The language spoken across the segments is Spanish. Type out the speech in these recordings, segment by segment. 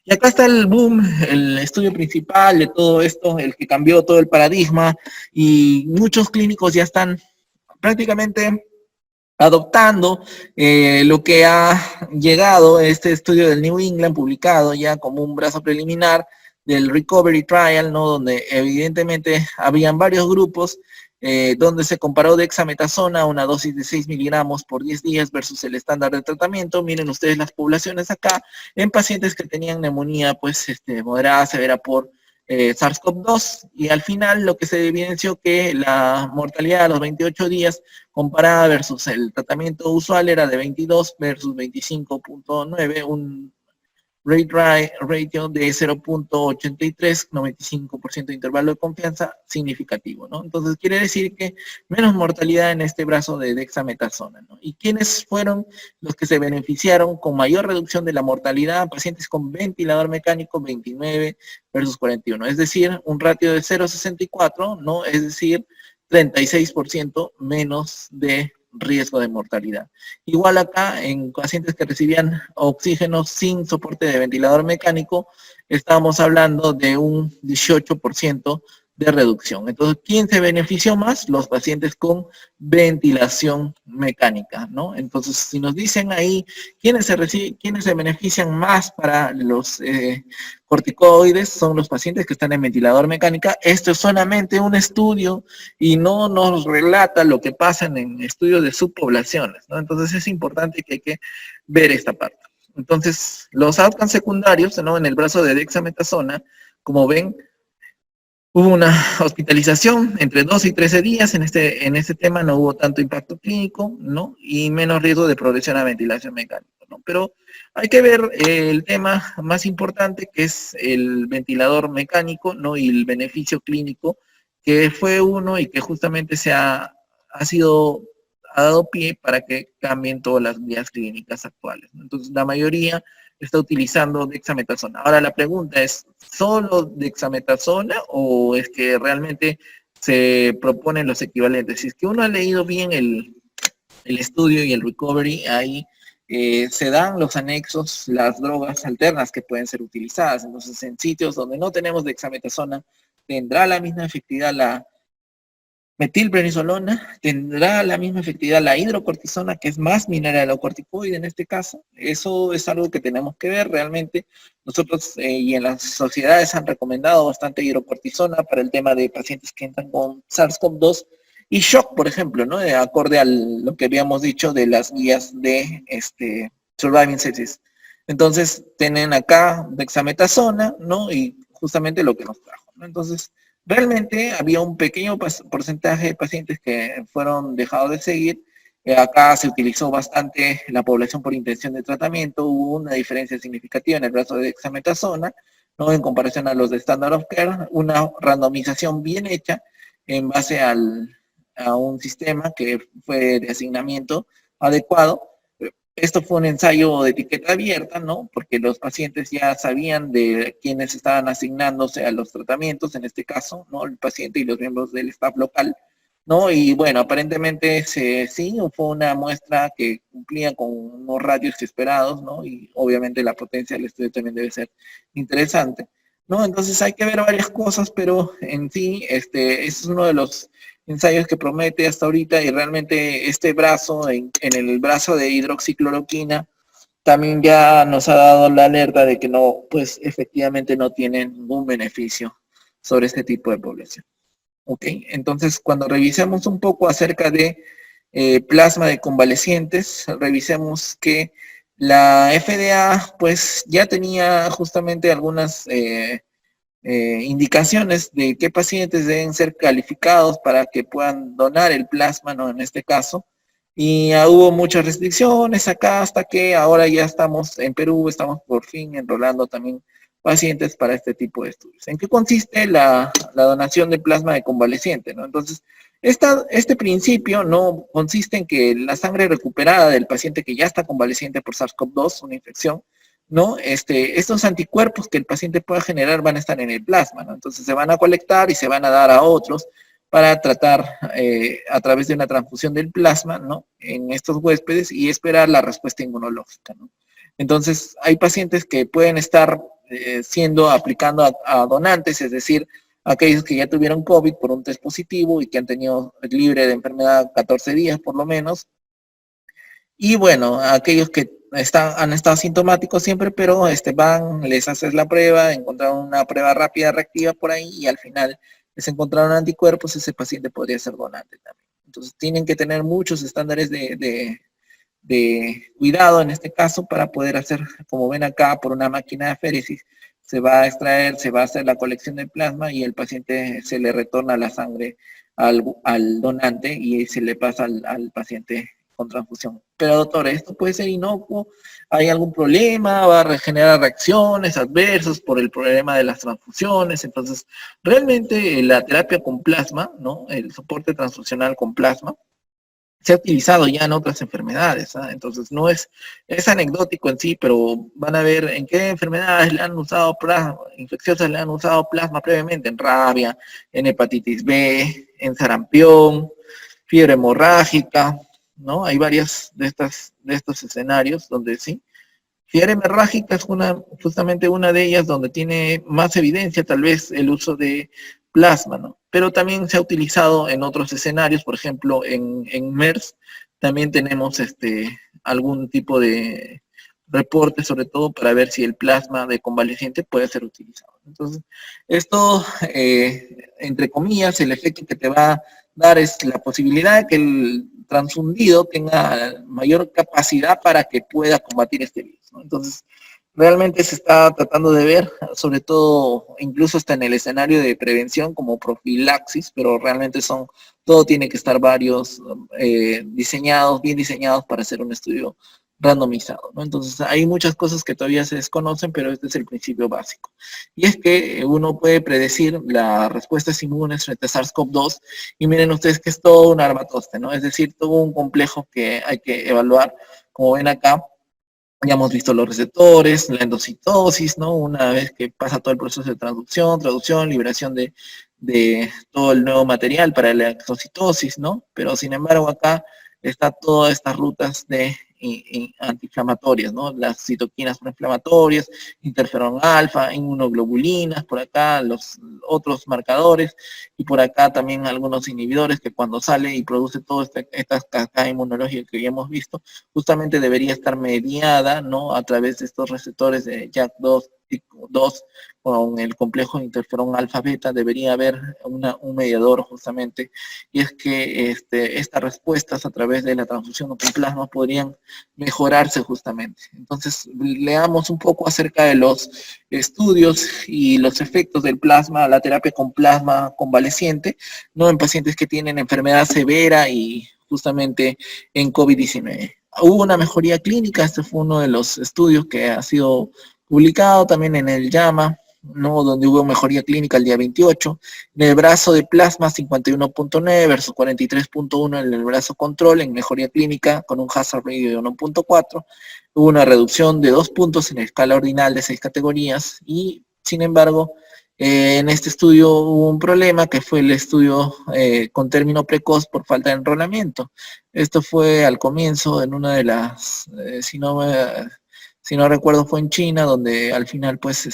Y acá está el boom, el estudio principal de todo esto, el que cambió todo el paradigma, y muchos clínicos ya están prácticamente adoptando lo que ha llegado este estudio del New England publicado ya como un brazo preliminar del Recovery Trial, ¿no? Donde evidentemente habían varios grupos donde se comparó dexametasona, una dosis de 6 miligramos por 10 días versus el estándar de tratamiento. Miren ustedes las poblaciones acá en pacientes que tenían neumonía pues moderada, severa por SARS-CoV-2, y al final lo que se evidenció que la mortalidad a los 28 días comparada versus el tratamiento usual era de 22 versus 25.9, un rate ratio de 0.83, 95% de intervalo de confianza significativo, ¿no? Entonces quiere decir que menos mortalidad en este brazo de dexametasona, ¿no? ¿Y quiénes fueron los que se beneficiaron con mayor reducción de la mortalidad? Pacientes con ventilador mecánico, 29 versus 41, es decir, un ratio de 0.64, ¿no? Es decir, 36% menos de riesgo de mortalidad. Igual acá, en pacientes que recibían oxígeno sin soporte de ventilador mecánico, estábamos hablando de un 18% de reducción. Entonces, ¿quién se benefició más? Los pacientes con ventilación mecánica, ¿no? Entonces, si nos dicen ahí quiénes se benefician más para los corticoides, son los pacientes que están en ventilador mecánica. Esto es solamente un estudio y no nos relata lo que pasa en estudios de subpoblaciones, ¿no? Entonces es importante que hay que ver esta parte. Entonces, los outcomes secundarios, ¿no? En el brazo de dexametasona, como ven, hubo una hospitalización entre 2 y 13 días. En este tema no hubo tanto impacto clínico, ¿no? Y menos riesgo de progresión a ventilación mecánica, ¿no? Pero hay que ver el tema más importante, que es el ventilador mecánico, ¿no? Y el beneficio clínico, que fue uno y que justamente ha dado pie para que cambien todas las guías clínicas actuales, ¿no? Entonces, la mayoría está utilizando dexametasona. Ahora la pregunta es, ¿solo dexametasona o es que realmente se proponen los equivalentes? Si es que uno ha leído bien el estudio y el recovery, ahí se dan los anexos, las drogas alternas que pueden ser utilizadas. Entonces, en sitios donde no tenemos dexametasona, tendrá la misma efectividad la metilprednisolona, tendrá la misma efectividad la hidrocortisona, que es más mineralocorticoide en este caso. Eso es algo que tenemos que ver realmente. Nosotros y en las sociedades han recomendado bastante hidrocortisona para el tema de pacientes que entran con SARS-CoV-2 y shock, por ejemplo, ¿no? De acorde a lo que habíamos dicho de las guías de Surviving Sepsis. Entonces, tienen acá dexametasona, ¿no? Y justamente lo que nos trajo, ¿no? Entonces, realmente había un pequeño porcentaje de pacientes que fueron dejados de seguir. Acá se utilizó bastante la población por intención de tratamiento. Hubo una diferencia significativa en el brazo de dexametasona, ¿no? En comparación a los de Standard of Care, una randomización bien hecha en base a un sistema que fue de asignamiento adecuado. Esto fue un ensayo de etiqueta abierta, ¿no? Porque los pacientes ya sabían de quiénes estaban asignándose a los tratamientos, en este caso, ¿no? El paciente y los miembros del staff local, ¿no? Y bueno, aparentemente sí, fue una muestra que cumplía con unos ratios esperados, ¿no? Y obviamente la potencia del estudio también debe ser interesante, ¿no? Entonces hay que ver varias cosas, pero en sí, es uno de los ensayos que promete hasta ahorita, y realmente este brazo, en el brazo de hidroxicloroquina, también ya nos ha dado la alerta de que no, pues efectivamente no tiene ningún beneficio sobre este tipo de población. ¿Ok? Entonces, cuando revisemos un poco acerca de plasma de convalecientes, revisemos que la FDA pues ya tenía justamente algunas indicaciones de qué pacientes deben ser calificados para que puedan donar el plasma, ¿no? En este caso. Y hubo muchas restricciones acá hasta que ahora ya estamos en Perú, estamos por fin enrolando también pacientes para este tipo de estudios. ¿En qué consiste la donación de plasma de convaleciente, ¿no? Entonces, este principio no consiste en que la sangre recuperada del paciente que ya está convaleciente por SARS-CoV-2, una infección, ¿no? Estos anticuerpos que el paciente pueda generar van a estar en el plasma, ¿no? Entonces se van a colectar y se van a dar a otros para tratar a través de una transfusión del plasma, ¿no? En estos huéspedes y esperar la respuesta inmunológica, ¿no? Entonces hay pacientes que pueden estar aplicando a donantes, es decir, aquellos que ya tuvieron COVID por un test positivo y que han tenido libre de enfermedad 14 días por lo menos. Y bueno, aquellos que han estado asintomáticos siempre, pero les haces la prueba, encontraron una prueba rápida, reactiva por ahí, y al final les encontraron anticuerpos, ese paciente podría ser donante también. Entonces tienen que tener muchos estándares de cuidado en este caso para poder hacer, como ven acá, por una máquina de aféresis, se va a extraer, se va a hacer la colección de plasma y el paciente se le retorna la sangre al donante y se le pasa al paciente con transfusión. Pero doctor, ¿esto puede ser inocuo? ¿Hay algún problema? ¿Va a generar reacciones adversas por el problema de las transfusiones? Entonces, realmente la terapia con plasma, ¿no? El soporte transfusional con plasma, se ha utilizado ya en otras enfermedades, ¿ah? Entonces no es anecdótico en sí, pero van a ver en qué enfermedades le han usado plasma, infecciosas le han usado plasma previamente, en rabia, en hepatitis B, en sarampión, fiebre hemorrágica, ¿no? Hay varias de estos escenarios donde sí. Fiebre hemorrágica es justamente una de ellas donde tiene más evidencia tal vez el uso de plasma, ¿no? Pero también se ha utilizado en otros escenarios, por ejemplo, en MERS también tenemos algún tipo de reporte, sobre todo para ver si el plasma de convaleciente puede ser utilizado. Entonces, esto, entre comillas, el efecto que te va a dar es la posibilidad de que el transfundido tenga mayor capacidad para que pueda combatir este virus, ¿no? Entonces, realmente se está tratando de ver, sobre todo, incluso hasta en el escenario de prevención como profilaxis, pero realmente todo tiene que estar bien diseñados para hacer un estudio randomizado, ¿no? Entonces, hay muchas cosas que todavía se desconocen, pero este es el principio básico. Y es que uno puede predecir las respuestas inmunes frente a SARS-CoV-2, y miren ustedes que es todo un armatoste, ¿no? Es decir, todo un complejo que hay que evaluar. Como ven acá, ya hemos visto los receptores, la endocitosis, ¿no? Una vez que pasa todo el proceso de traducción, liberación de todo el nuevo material para la exocitosis, ¿no? Pero sin embargo acá está todas estas rutas de antiinflamatorias, ¿no? Las citoquinas proinflamatorias, interferón alfa, inmunoglobulinas, por acá los otros marcadores, y por acá también algunos inhibidores que cuando sale y produce toda esta cascada inmunológica que ya hemos visto, justamente debería estar mediada, ¿no? A través de estos receptores de JAK2, TYK2, con el complejo de interferón alfa beta, debería haber un mediador justamente, y es que estas respuestas a través de la transfusión con plasma podrían mejorarse justamente. Entonces, leamos un poco acerca de los estudios y los efectos del plasma, la terapia con plasma convaleciente, ¿no? En pacientes que tienen enfermedad severa y justamente en COVID-19. Hubo una mejoría clínica, este fue uno de los estudios que ha sido publicado también en el JAMA, ¿no? Donde hubo mejoría clínica el día 28, en el brazo de plasma 51.9 versus 43.1 en el brazo control, en mejoría clínica con un hazard ratio de 1.4, hubo una reducción de 2 puntos en la escala ordinal de 6 categorías, y sin embargo, en este estudio hubo un problema que fue el estudio con término precoz por falta de enrolamiento. Esto fue al comienzo en una de las, si no recuerdo fue en China, donde al final pues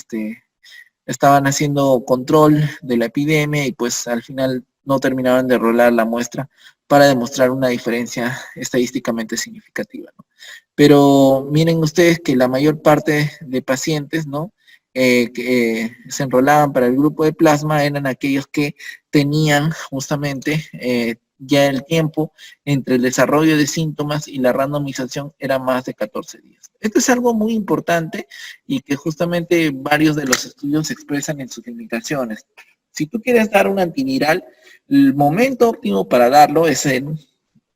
estaban haciendo control de la epidemia y pues al final no terminaban de enrolar la muestra para demostrar una diferencia estadísticamente significativa, ¿no? Pero miren ustedes que la mayor parte de pacientes, ¿no? Que se enrolaban para el grupo de plasma eran aquellos que tenían justamente ya el tiempo entre el desarrollo de síntomas y la randomización era más de 14 días. Esto es algo muy importante y que justamente varios de los estudios se expresan en sus limitaciones. Si tú quieres dar un antiviral, el momento óptimo para darlo es en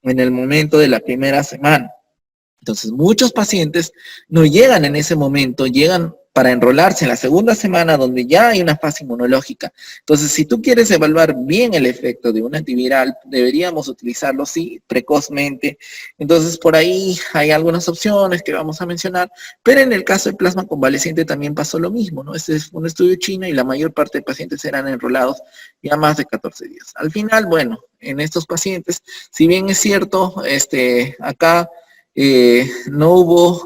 el momento de la primera semana. Entonces, muchos pacientes no llegan en ese momento, llegan para enrolarse en la segunda semana donde ya hay una fase inmunológica. Entonces, si tú quieres evaluar bien el efecto de un antiviral, deberíamos utilizarlo, sí, precozmente. Entonces, por ahí hay algunas opciones que vamos a mencionar, pero en el caso del plasma convaleciente también pasó lo mismo, ¿no? Este es un estudio chino y la mayor parte de pacientes eran enrolados ya más de 14 días. Al final, bueno, en estos pacientes, si bien es cierto, acá no hubo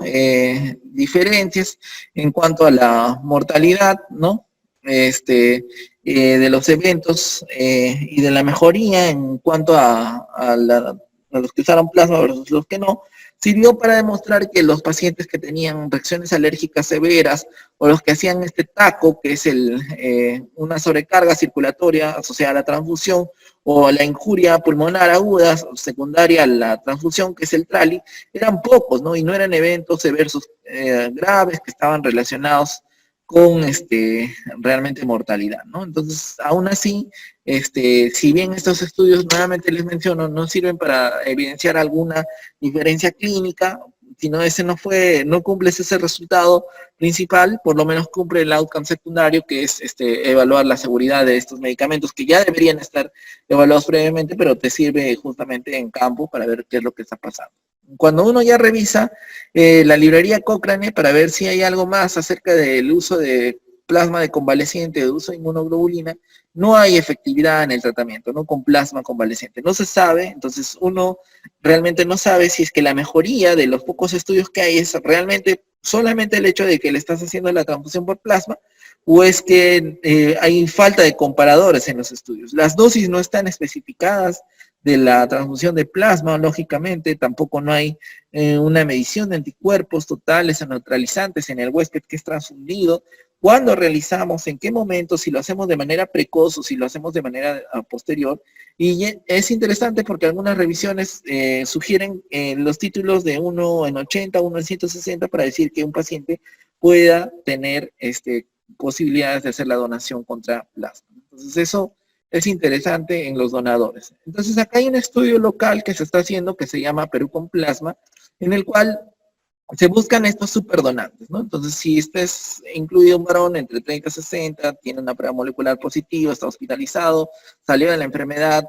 diferencias en cuanto a la mortalidad, ¿no? De los eventos y de la mejoría en cuanto a los que usaron plasma versus los que no, sirvió para demostrar que los pacientes que tenían reacciones alérgicas severas o los que hacían este TACO, que es una sobrecarga circulatoria asociada a la transfusión, o la injuria pulmonar aguda secundaria a la transfusión, que es el TRALI, eran pocos, ¿no? Y no eran eventos severos graves que estaban relacionados con realmente mortalidad, ¿no? Entonces, aún así, si bien estos estudios, nuevamente les menciono, no sirven para evidenciar alguna diferencia clínica, sino ese no cumple ese resultado principal, por lo menos cumple el outcome secundario, que es evaluar la seguridad de estos medicamentos, que ya deberían estar evaluados previamente, pero te sirve justamente en campo para ver qué es lo que está pasando. Cuando uno ya revisa la librería Cochrane para ver si hay algo más acerca del uso de plasma de convaleciente, de uso de inmunoglobulina, no hay efectividad en el tratamiento, ¿no? Con plasma convaleciente. No se sabe, entonces uno realmente no sabe si es que la mejoría de los pocos estudios que hay es realmente solamente el hecho de que le estás haciendo la transfusión por plasma, o es que hay falta de comparadores en los estudios. Las dosis no están especificadas de la transfusión de plasma, lógicamente, tampoco no hay una medición de anticuerpos totales o neutralizantes en el huésped que es transfundido. ¿Cuándo realizamos? ¿En qué momento? Si lo hacemos de manera precoz o si lo hacemos de manera posterior. Y es interesante porque algunas revisiones sugieren los títulos de 1 en 80, 1 en 160 para decir que un paciente pueda tener posibilidades de hacer la donación contra plasma. Entonces eso es interesante en los donadores. Entonces acá hay un estudio local que se está haciendo que se llama Perú con Plasma, en el cual se buscan estos superdonantes, ¿no? Entonces, si es incluido un varón entre 30 y 60, tiene una prueba molecular positiva, está hospitalizado, salió de la enfermedad,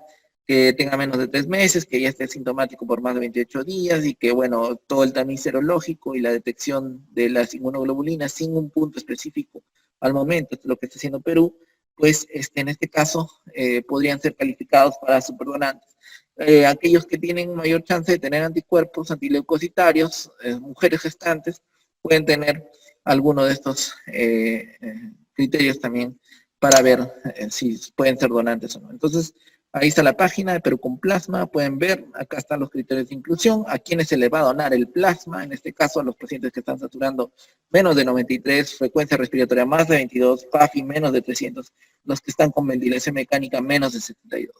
que tenga menos de 3 meses, que ya esté sintomático por más de 28 días y que, bueno, todo el tamiz serológico y la detección de las inmunoglobulinas sin un punto específico al momento, esto es lo que está haciendo Perú, pues en este caso podrían ser calificados para superdonantes. Aquellos que tienen mayor chance de tener anticuerpos antileucocitarios, mujeres gestantes, pueden tener alguno de estos criterios también para ver si pueden ser donantes o no. Entonces, ahí está la página de Perú con Plasma, pueden ver, acá están los criterios de inclusión, a quienes se les va a donar el plasma, en este caso a los pacientes que están saturando menos de 93, frecuencia respiratoria más de 22, PAFI menos de 300, los que están con ventilación mecánica menos de 72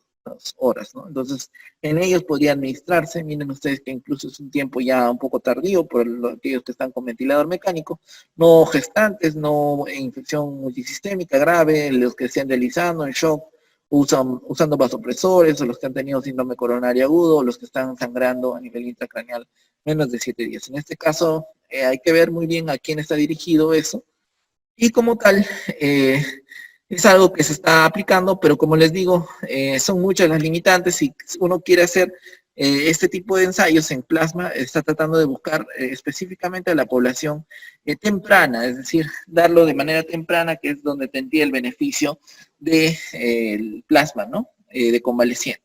horas, ¿no? Entonces, en ellos podría administrarse, miren ustedes que incluso es un tiempo ya un poco tardío por aquellos que están con ventilador mecánico, no gestantes, no infección multisistémica grave, los que estén deslizando en shock, usando vasopresores, o los que han tenido síndrome coronario agudo, o los que están sangrando a nivel intracraneal menos de 7 días. En este caso, hay que ver muy bien a quién está dirigido eso, y como tal, es algo que se está aplicando, pero como les digo, son muchas las limitantes. Si uno quiere hacer este tipo de ensayos en plasma, está tratando de buscar específicamente a la población temprana, es decir, darlo de manera temprana, que es donde tendría el beneficio del plasma, ¿no? De convaleciente.